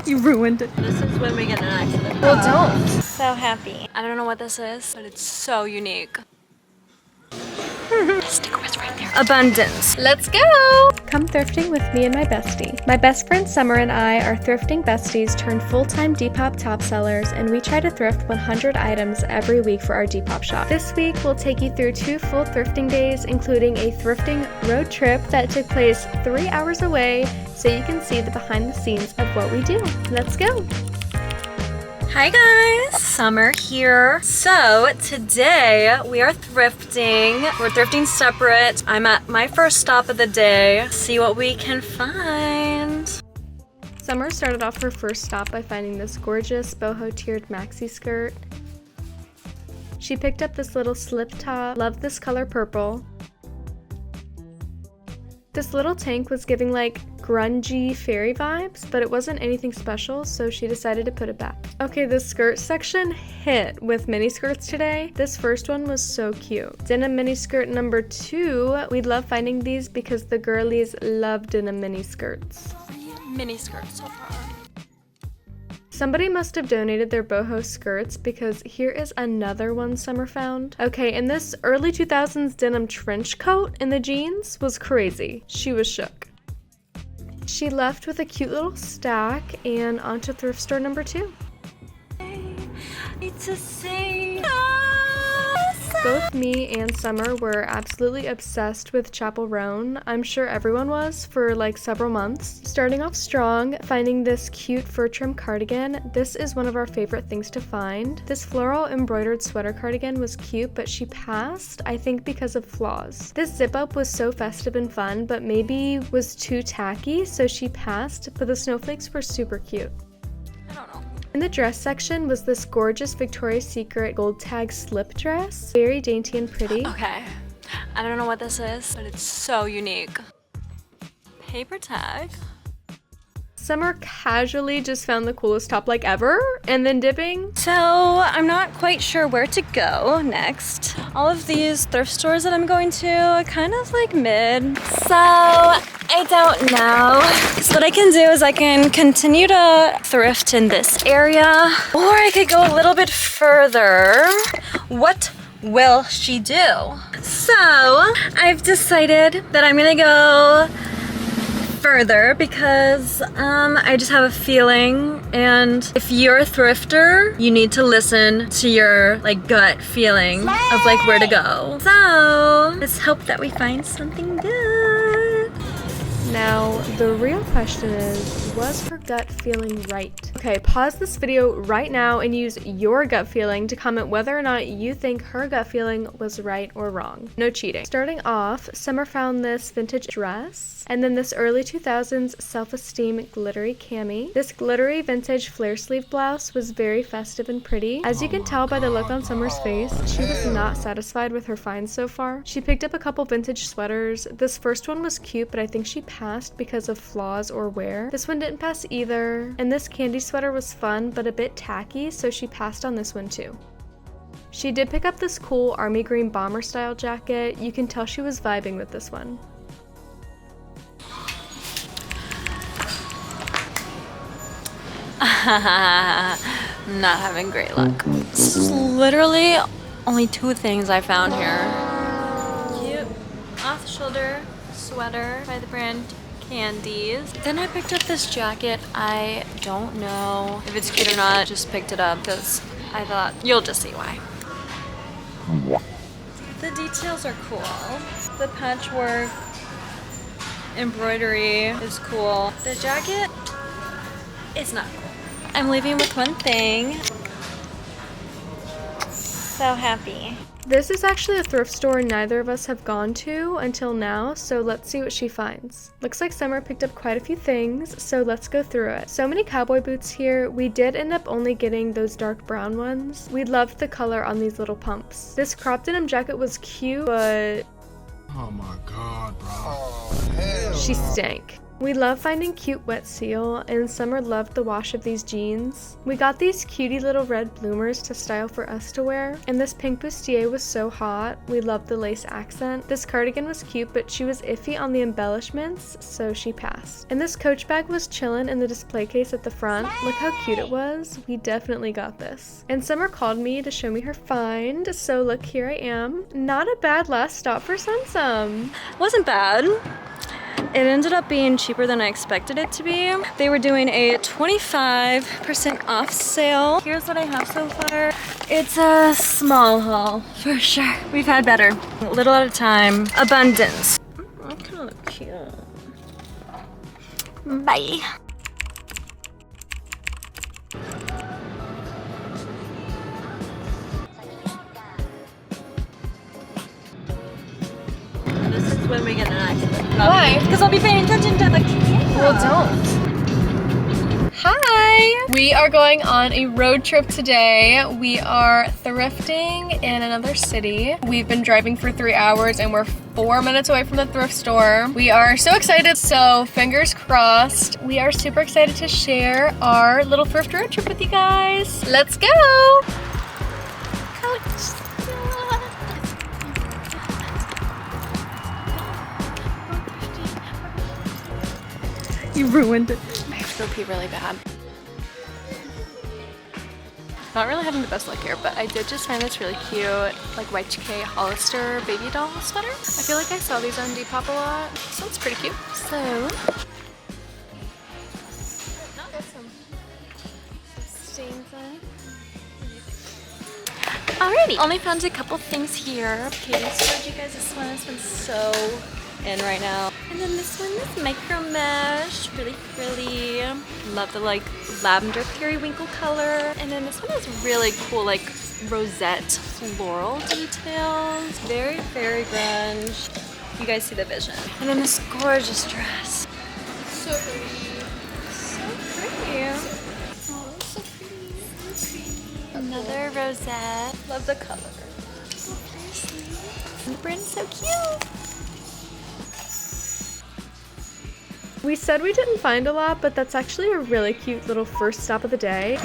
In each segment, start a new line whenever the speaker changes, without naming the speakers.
You ruined it.
This is when we get in an accident.
Well, don't.
So happy. I don't know what this is, but it's so unique. The sticker was right there.
Abundance.
Let's go!
Come thrifting with me and my bestie. My best friend Summer and I are thrifting besties turned full-time Depop top sellers, and we try to thrift 100 items every week for our Depop shop. This week, we'll take you through 2 full thrifting days, including a thrifting road trip that took place 3 hours away, so you can see the behind the scenes of what we do. Let's go!
Hi guys, Summer here. So today we are thrifting. We're thrifting separate. I'm at my first stop of the day. See what we can find.
Summer started off her first stop by finding this gorgeous boho tiered maxi skirt. She picked up this little slip top. Loved this color purple. This little tank was giving like grungy fairy vibes, but it wasn't anything special, so she decided to put it back. Okay, the skirt section hit with mini skirts today. This first one was so cute. Denim mini skirt number 2. We love finding these because the girlies love denim mini skirts.
Mini skirts so far.
Somebody must have donated their boho skirts because here is another one Summer found. Okay, and this early 2000s denim trench coat in the jeans was crazy. She was shook. She left with a cute little stack and onto thrift store number 2.
It's a sing.
Both me and Summer were absolutely obsessed with Chapel Roan. I'm sure everyone was for like several months. Starting off strong, finding this cute fur trim cardigan. This is one of our favorite things to find. This floral embroidered sweater cardigan was cute, but she passed, I think because of flaws. This zip up was so festive and fun, but maybe was too tacky, so she passed, but the snowflakes were super cute.
I don't know.
In the dress section was this gorgeous Victoria's Secret gold tag slip dress. Very dainty and pretty.
Okay, I don't know what this is, but it's so unique. Paper tag.
Summer casually just found the coolest top like ever, and then dipping.
So I'm not quite sure where to go next. All of these thrift stores that I'm going to are kind of like mid. So I don't know. So what I can do is I can continue to thrift in this area, or I could go a little bit further. What will she do? So I've decided that I'm gonna go further because I just have a feeling, and if you're a thrifter, you need to listen to your like gut feeling of like where to go. So let's hope that we find something good.
Now, the real question is, was her gut feeling right? Okay, pause this video right now and use your gut feeling to comment whether or not you think her gut feeling was right or wrong. No cheating. Starting off, Summer found this vintage dress, and then this early 2000s self-esteem glittery cami. This glittery vintage flare sleeve blouse was very festive and pretty. As you can tell by the look on Summer's face, she was not satisfied with her finds so far. She picked up a couple vintage sweaters. This first one was cute, but I think she passed because of flaws or wear. This one didn't pass either. And this candy sweater was fun, but a bit tacky, so she passed on this one too. She did pick up this cool army green bomber style jacket. You can tell she was vibing with this one.
Not having great luck. This is literally only 2 things I found here. Cute off-the-shoulder sweater by the brand Candies. Then I picked up this jacket. I don't know if it's cute or not. Just picked it up because I thought you'll just see why. The details are cool. The patchwork embroidery is cool. The jacket is not cool. I'm leaving with one thing. So happy.
This is actually a thrift store neither of us have gone to until now, so let's see what she finds. Looks like Summer picked up quite a few things, so let's go through it. So many cowboy boots here. We did end up only getting those dark brown ones. We loved the color on these little pumps. This crop denim jacket was cute, but
oh my god, bro. Oh, hell
she stank. We love finding cute wet seal, and Summer loved the wash of these jeans. We got these cutie little red bloomers to style for us to wear, and this pink bustier was so hot. We loved the lace accent. This cardigan was cute, but she was iffy on the embellishments, so she passed. And this Coach bag was chillin' in the display case at the front. Look how cute it was. We definitely got this. And Summer called me to show me her find, so look, here I am. Not a bad last stop for Fantom.
Wasn't bad. It ended up being cheaper than I expected it to be. They were doing a 25% off sale. Here's what I have so far. It's a small haul, for sure. We've had better. A little at a time. Abundance. That kind of look cute. Bye. This is when we get in an accident.
Why?
Because I'll be paying attention to the camera.
Well, don't. Hi! We are going on a road trip today. We are thrifting in another city. We've been driving for 3 hours and we're 4 minutes away from the thrift store. We are so excited, so fingers crossed. We are super excited to share our little thrift road trip with you guys. Let's go! You ruined it. I have to go pee really bad. Not really having the best luck here, but I did just find this really cute, like Y2k Hollister baby doll sweater. I feel like I saw these on Depop a lot, so it's pretty cute. So, got some stains on it.
Alrighty, only found a couple things here. Okay, so showed you guys this one. This one's so in right now. And then this one is micro mesh, really frilly. Love the like lavender periwinkle color. And then this one has really cool like rosette floral details. Very fairy grunge. You guys see the vision. And then this gorgeous dress.
So pretty.
So pretty.
Oh, so pretty.
Another rosette. Love the color. And the brand's so cute.
We said we didn't find a lot, but that's actually a really cute little first stop of the day.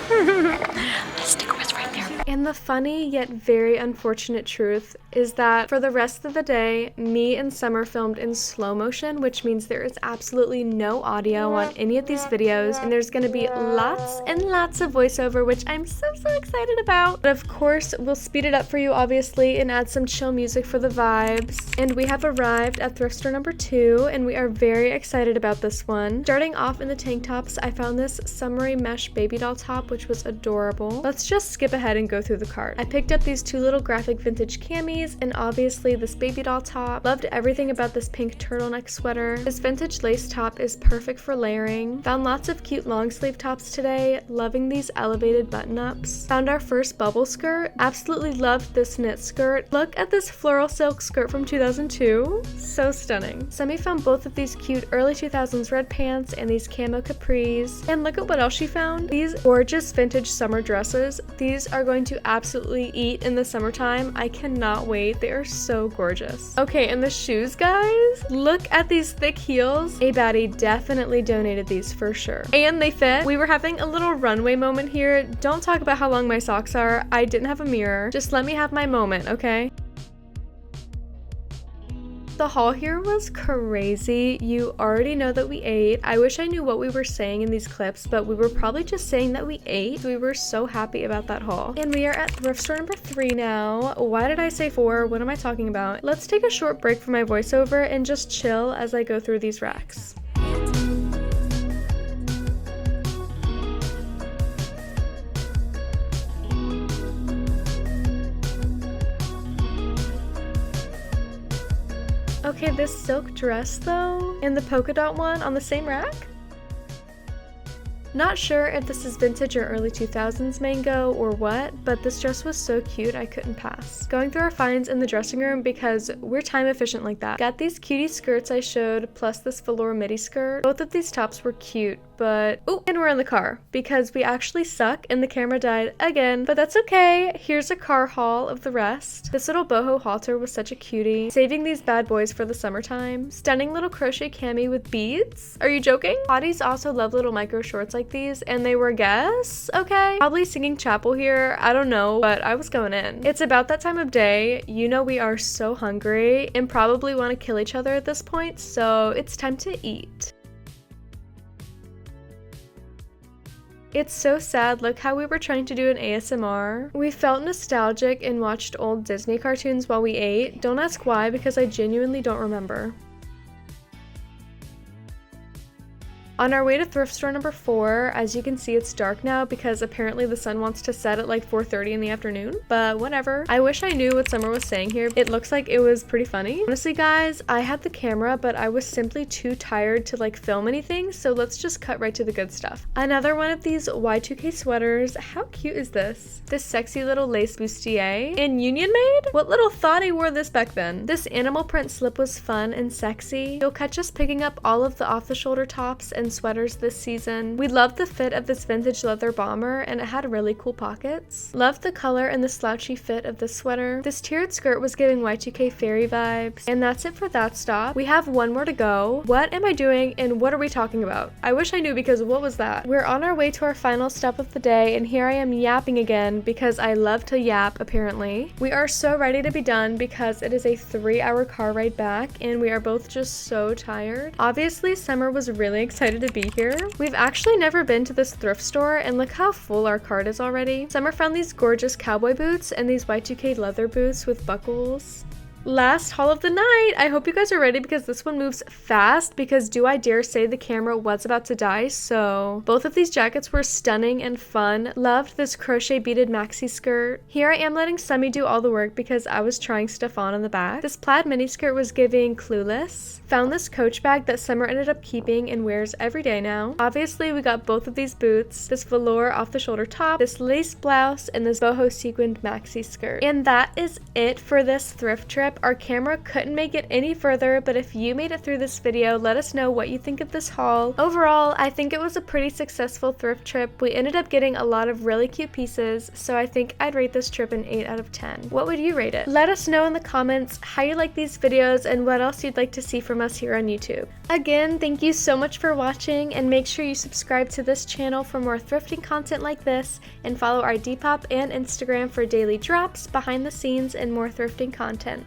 The sticker was right there.
And the funny yet very unfortunate truth is that for the rest of the day, me and Summer filmed in slow motion, which means there is absolutely no audio on any of these videos, and there's gonna be lots and lots of voiceover, which I'm so excited about. But of course, we'll speed it up for you, obviously, and add some chill music for the vibes. And we have arrived at thrift store number 2, and we are very excited about this one. Starting off in the tank tops, I found this summery mesh baby doll top, which was adorable. Let's just skip ahead and go through the cart. I picked up these 2 little graphic vintage camis, and obviously this baby doll top. Loved everything about this pink turtleneck sweater. This vintage lace top is perfect for layering. Found lots of cute long sleeve tops today. Loving these elevated button ups. Found our first bubble skirt. Absolutely loved this knit skirt. Look at this floral silk skirt from 2002. So stunning. Semi found both of these cute early 2000s red pants and these camo capris. And look at what else she found. These gorgeous vintage summer dresses. These are going to absolutely eat in the summertime. I cannot wait. They are so gorgeous. Okay, and the shoes, guys. Look at these thick heels. A baddie definitely donated these for sure. And they fit. We were having a little runway moment here. Don't talk about how long my socks are. I didn't have a mirror. Just let me have my moment, okay? The haul here was crazy. You already know that we ate. I wish I knew what we were saying in these clips, but we were probably just saying that we ate. We were so happy about that haul. And we are at thrift store number 3 now. Why did I say 4? What am I talking about? Let's take a short break from my voiceover and just chill as I go through these racks. Okay, this silk dress though, and the polka dot one on the same rack? Not sure if this is vintage or early 2000s mango or what, but this dress was so cute I couldn't pass. Going through our finds in the dressing room because we're time efficient like that. Got these cutie skirts I showed, plus this velour midi skirt. Both of these tops were cute, but oh, and we're in the car because we actually suck and the camera died again, but that's okay. Here's a car haul of the rest. This little boho halter was such a cutie, saving these bad boys for the summertime. Stunning little crochet cami with beads. Are you joking? Hotties also love little micro shorts like these, and they were guess okay, probably singing chapel here, I don't know, but I was going in. It's about that time of day. You know we are so hungry and probably want to kill each other at this point, so it's time to eat. It's so sad. Look how we were trying to do an ASMR. We felt nostalgic and watched old Disney cartoons while we ate. Don't ask why, because I genuinely don't remember. On our way to thrift store number 4, as you can see, it's dark now because apparently the sun wants to set at like 4:30 in the afternoon, but whatever. I wish I knew what Summer was saying here. It looks like it was pretty funny. Honestly, guys, I had the camera, but I was simply too tired to like film anything, so let's just cut right to the good stuff. Another one of these Y2k sweaters. How cute is this? This sexy little lace bustier in Union Made? What little thought I wore this back then? This animal print slip was fun and sexy. You'll catch us picking up all of the off-the-shoulder tops and sweaters this season. We loved the fit of this vintage leather bomber, and it had really cool pockets. Loved the color and the slouchy fit of this sweater. This tiered skirt was giving Y2k fairy vibes. And that's it for that stop. We have one more to go. What am I doing and what are we talking about? I wish I knew, because what was that? We're on our way to our final stop of the day, and here I am yapping again because I love to yap apparently. We are so ready to be done because it is a 3-hour car ride back and we are both just so tired. Obviously, Summer was really excited to be here. We've actually never been to this thrift store, and look how full our cart is already. Summer found these gorgeous cowboy boots and these Y2k leather boots with buckles. Last haul of the night. I hope you guys are ready because this one moves fast, because do I dare say the camera was about to die. So both of these jackets were stunning and fun. Loved this crochet beaded maxi skirt. Here I am letting Summy do all the work because I was trying stuff on in the back. This plaid mini skirt was giving Clueless. Found this Coach bag that Summer ended up keeping and wears every day now. Obviously we got both of these boots, this velour off the shoulder top, this lace blouse, and this boho sequined maxi skirt. And that is it for this thrift trip. Our camera couldn't make it any further, but if you made it through this video, let us know what you think of this haul. Overall, I think it was a pretty successful thrift trip. We ended up getting a lot of really cute pieces, so I think I'd rate this trip an 8 out of 10. What would you rate it? Let us know in the comments how you like these videos and what else you'd like to see from us here on YouTube. Again, thank you so much for watching, and make sure you subscribe to this channel for more thrifting content like this, and follow our Depop and Instagram for daily drops, behind the scenes, and more thrifting content.